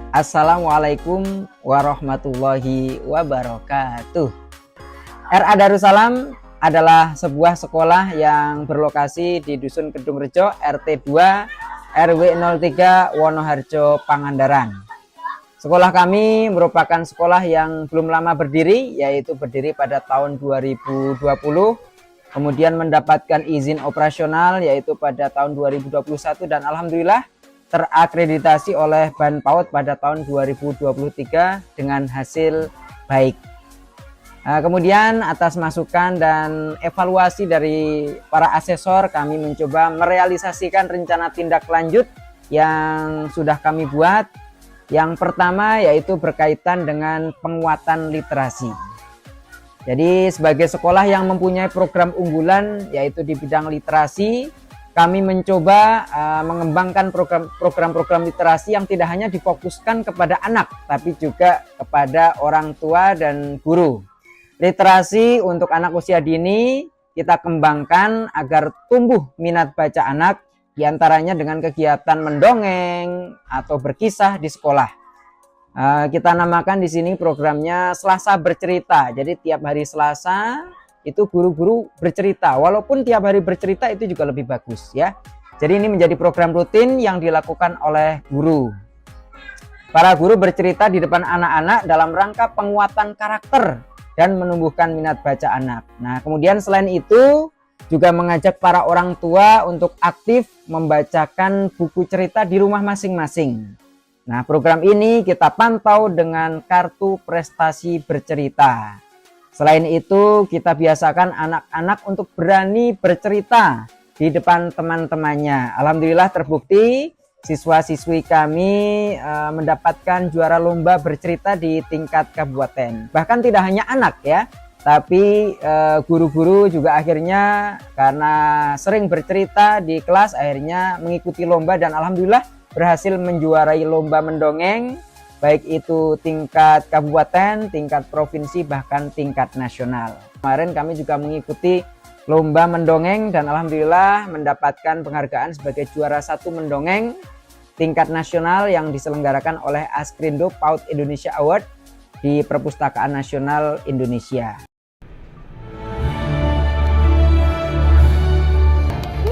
Assalamualaikum warahmatullahi wabarakatuh. RA Darussalam adalah sebuah sekolah yang berlokasi di Dusun Kedung Rejo, RT 2, RW 03, Wonoharjo, Pangandaran. Sekolah kami merupakan sekolah yang belum lama berdiri, yaitu berdiri pada tahun 2020, kemudian mendapatkan izin operasional yaitu pada tahun 2021, dan alhamdulillah terakreditasi oleh BAN PAUD pada tahun 2023 dengan hasil baik. Kemudian atas masukan dan evaluasi dari para asesor, kami mencoba merealisasikan rencana tindak lanjut yang sudah kami buat. Yang pertama yaitu berkaitan dengan penguatan literasi. Jadi sebagai sekolah yang mempunyai program unggulan yaitu di bidang literasi, kami mencoba mengembangkan program-program literasi yang tidak hanya difokuskan kepada anak, tapi juga kepada orang tua dan guru. Literasi untuk anak usia dini kita kembangkan agar tumbuh minat baca anak, diantaranya dengan kegiatan mendongeng atau berkisah di sekolah. Kita namakan di sini programnya Selasa Bercerita. Jadi tiap hari Selasa itu guru-guru bercerita, walaupun tiap hari bercerita itu juga lebih bagus ya. Jadi ini menjadi program rutin yang dilakukan oleh guru. Para guru bercerita di depan anak-anak dalam rangka penguatan karakter dan menumbuhkan minat baca anak. Nah, kemudian selain itu juga mengajak para orang tua untuk aktif membacakan buku cerita di rumah masing-masing. Nah, program ini kita pantau dengan kartu prestasi bercerita. Selain itu, kita biasakan anak-anak untuk berani bercerita di depan teman-temannya. Alhamdulillah terbukti siswa-siswi kami mendapatkan juara lomba bercerita di tingkat kabupaten. Bahkan tidak hanya anak ya, tapi guru-guru juga akhirnya karena sering bercerita di kelas akhirnya mengikuti lomba dan alhamdulillah berhasil menjuarai lomba mendongeng, baik itu tingkat kabupaten, tingkat provinsi, bahkan tingkat nasional. Kemarin kami juga mengikuti lomba mendongeng dan alhamdulillah mendapatkan penghargaan sebagai juara 1 mendongeng tingkat nasional yang diselenggarakan oleh Askrindo PAUD Indonesia Award di Perpustakaan Nasional Indonesia.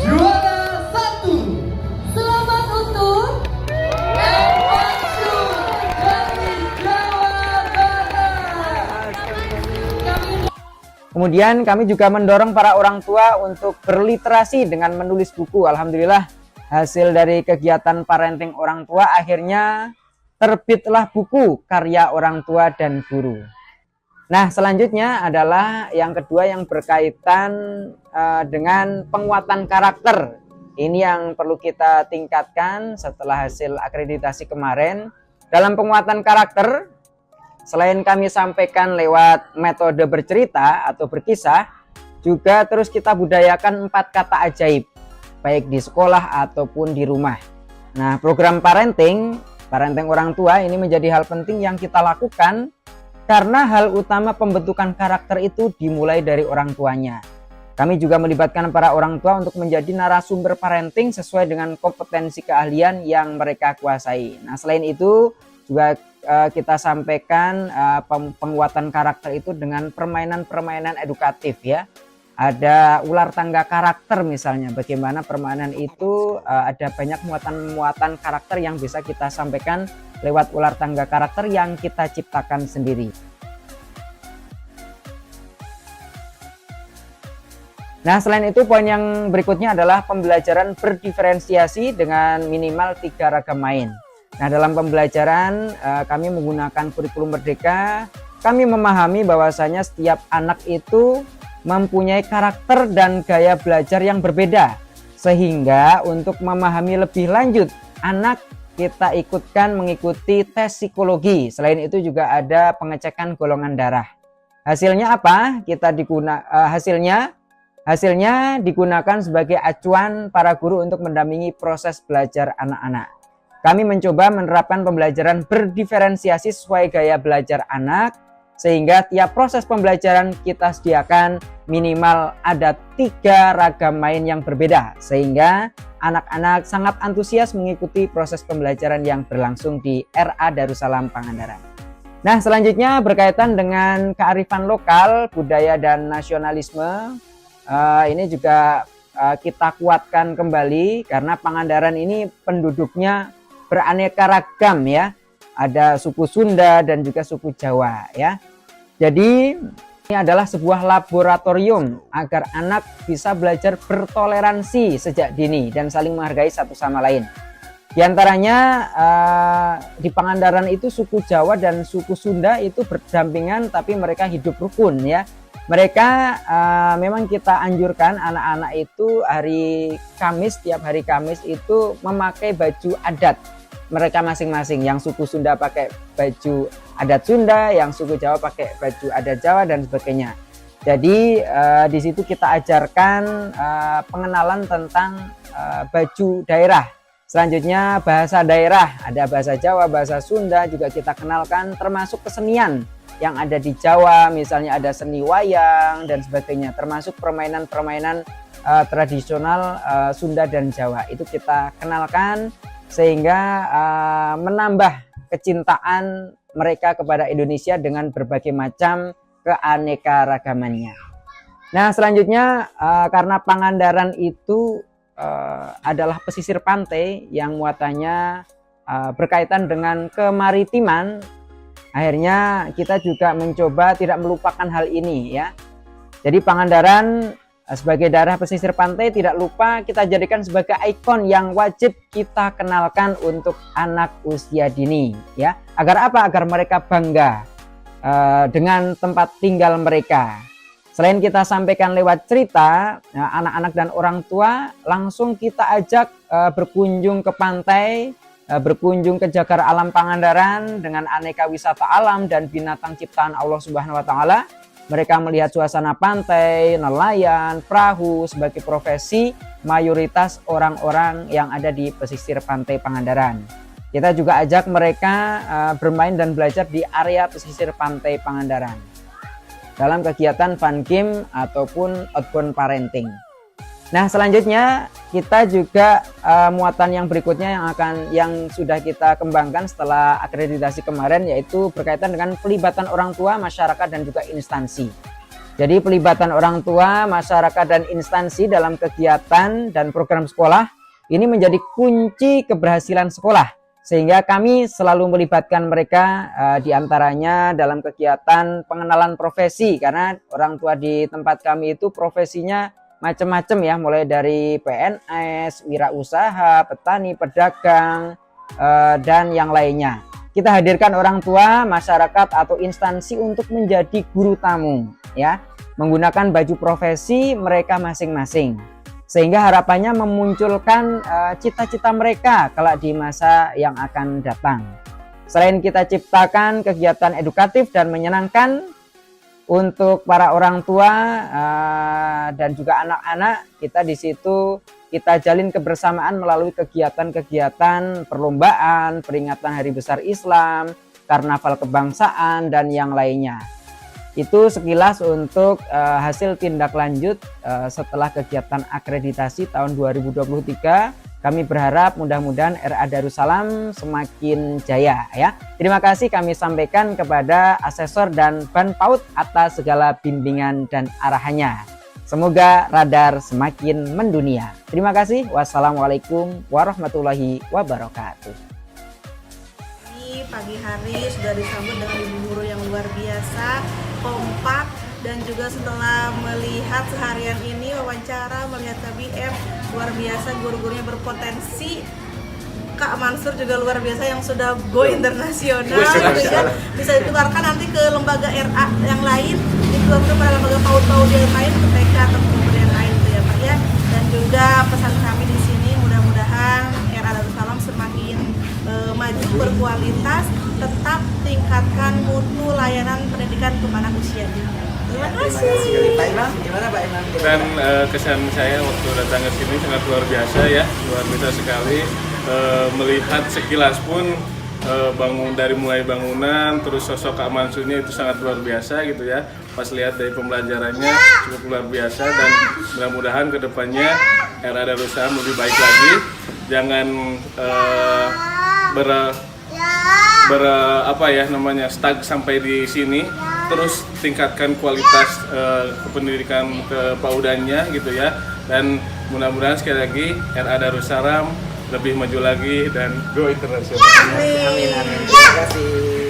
Juara 1. Selamat untuk Ewansu dari Jawa Barat. Kemudian kami juga mendorong para orang tua untuk berliterasi dengan menulis buku. Alhamdulillah hasil dari kegiatan parenting orang tua akhirnya terbitlah buku karya orang tua dan guru. Nah, selanjutnya adalah yang kedua yang berkaitan dengan penguatan karakter. Ini yang perlu kita tingkatkan setelah hasil akreditasi kemarin. Dalam penguatan karakter, selain kami sampaikan lewat metode bercerita atau berkisah, juga terus kita budayakan 4 kata ajaib, baik di sekolah ataupun di rumah. Nah, program parenting orang tua ini menjadi hal penting yang kita lakukan karena hal utama pembentukan karakter itu dimulai dari orang tuanya. Kami juga melibatkan para orang tua untuk menjadi narasumber parenting sesuai dengan kompetensi keahlian yang mereka kuasai. Nah, selain itu juga kita sampaikan penguatan karakter itu dengan permainan-permainan edukatif ya. Ada ular tangga karakter misalnya, bagaimana permainan itu ada banyak muatan-muatan karakter yang bisa kita sampaikan lewat ular tangga karakter yang kita ciptakan sendiri. Nah, selain itu poin yang berikutnya adalah pembelajaran berdiferensiasi dengan minimal 3 ragam main. Nah, dalam pembelajaran kami menggunakan kurikulum merdeka. Kami memahami bahwasanya setiap anak itu mempunyai karakter dan gaya belajar yang berbeda, sehingga untuk memahami lebih lanjut anak kita ikutkan mengikuti tes psikologi. Selain itu juga ada pengecekan golongan darah. Hasilnya apa? Hasilnya digunakan sebagai acuan para guru untuk mendampingi proses belajar anak-anak. Kami mencoba menerapkan pembelajaran berdiferensiasi sesuai gaya belajar anak sehingga tiap proses pembelajaran kita sediakan minimal ada 3 ragam main yang berbeda, sehingga anak-anak sangat antusias mengikuti proses pembelajaran yang berlangsung di RA Darussalam Pangandaran. Nah, selanjutnya berkaitan dengan kearifan lokal, budaya dan nasionalisme. Ini juga kita kuatkan kembali karena Pangandaran ini penduduknya beraneka ragam ya. Ada suku Sunda dan juga suku Jawa ya. Jadi ini adalah sebuah laboratorium agar anak bisa belajar bertoleransi sejak dini dan saling menghargai satu sama lain. Di antaranya di Pangandaran itu suku Jawa dan suku Sunda itu berdampingan tapi mereka hidup rukun ya. Mereka memang kita anjurkan anak-anak itu hari Kamis, tiap hari Kamis itu memakai baju adat mereka masing-masing. Yang suku Sunda pakai baju adat Sunda, yang suku Jawa pakai baju adat Jawa dan sebagainya. Jadi di situ kita ajarkan pengenalan tentang baju daerah. Selanjutnya bahasa daerah, ada bahasa Jawa, bahasa Sunda juga kita kenalkan, termasuk kesenian yang ada di Jawa, misalnya ada seni wayang dan sebagainya, termasuk permainan-permainan tradisional Sunda dan Jawa. Itu kita kenalkan sehingga menambah kecintaan mereka kepada Indonesia dengan berbagai macam keanekaragamannya. Nah, selanjutnya karena Pangandaran itu adalah pesisir pantai yang muatannya berkaitan dengan kemaritiman, akhirnya kita juga mencoba tidak melupakan hal ini ya. Jadi Pangandaran sebagai daerah pesisir pantai tidak lupa kita jadikan sebagai ikon yang wajib kita kenalkan untuk anak usia dini ya. Agar apa? Agar mereka bangga dengan tempat tinggal mereka. Selain kita sampaikan lewat cerita, anak-anak dan orang tua langsung kita ajak berkunjung ke pantai, berkunjung ke Jagar Alam Pangandaran dengan aneka wisata alam dan binatang ciptaan Allah Subhanahu wa taala. Mereka melihat suasana pantai, nelayan, perahu sebagai profesi mayoritas orang-orang yang ada di pesisir pantai Pangandaran. Kita juga ajak mereka bermain dan belajar di area pesisir pantai Pangandaran dalam kegiatan fun game ataupun outbound parenting. Nah, selanjutnya kita juga muatan yang berikutnya yang sudah kita kembangkan setelah akreditasi kemarin, yaitu berkaitan dengan pelibatan orang tua, masyarakat dan juga instansi. Jadi pelibatan orang tua, masyarakat dan instansi dalam kegiatan dan program sekolah ini menjadi kunci keberhasilan sekolah. Sehingga kami selalu melibatkan mereka diantaranya dalam kegiatan pengenalan profesi, karena orang tua di tempat kami itu profesinya macam-macam ya, mulai dari PNS, wirausaha, petani, pedagang, dan yang lainnya. Kita hadirkan orang tua, masyarakat atau instansi untuk menjadi guru tamu ya, menggunakan baju profesi mereka masing-masing. Sehingga harapannya memunculkan cita-cita mereka kelak di masa yang akan datang. Selain kita ciptakan kegiatan edukatif dan menyenangkan untuk para orang tua dan juga anak-anak, kita di situ kita jalin kebersamaan melalui kegiatan-kegiatan perlombaan, peringatan Hari Besar Islam, karnaval kebangsaan dan yang lainnya. Itu sekilas untuk hasil tindak lanjut setelah kegiatan akreditasi tahun 2023. Kami berharap mudah-mudahan RA Darussalam semakin jaya ya. Terima kasih kami sampaikan kepada asesor dan Ban PAUD atas segala bimbingan dan arahannya. Semoga radar semakin mendunia. Terima kasih. Wassalamualaikum warahmatullahi wabarakatuh. Pagi hari sudah disambut dengan ibu guru yang luar biasa, kompak, dan juga setelah melihat seharian ini wawancara, melihat KBM luar biasa, guru-gurunya berpotensi. Kak Mansur juga luar biasa yang sudah go internasional, gitu ya. Bisa ditularkan nanti ke lembaga RA yang lain, ditularkan pada lembaga PAUD yang lain, ke TK atau ke yang lain, gitu ya Pak ya. Dan juga pesan kami di sini, mudah-mudahan RA Darussalam semakin maju berkualitas, tetap tingkatkan mutu layanan pendidikan kepada usia dini. Terima kasih. Pak Imam, gimana Pak Imam? Dan kesan saya waktu datang ke sini sangat luar biasa ya, luar biasa sekali. Melihat sekilas pun dari mulai bangunan, terus sosok Kak Mansurnya itu sangat luar biasa gitu ya. Pas lihat dari pembelajarannya cukup luar biasa, dan mudah-mudahan kedepannya RA Darussalam lebih baik lagi. Jangan stuck sampai di sini, terus tingkatkan kualitas kependidikan kepaudannya gitu ya. Dan mudah-mudahan sekali lagi RA Darussalam lebih maju lagi dan go internasional. Amin, amin. Terima kasih.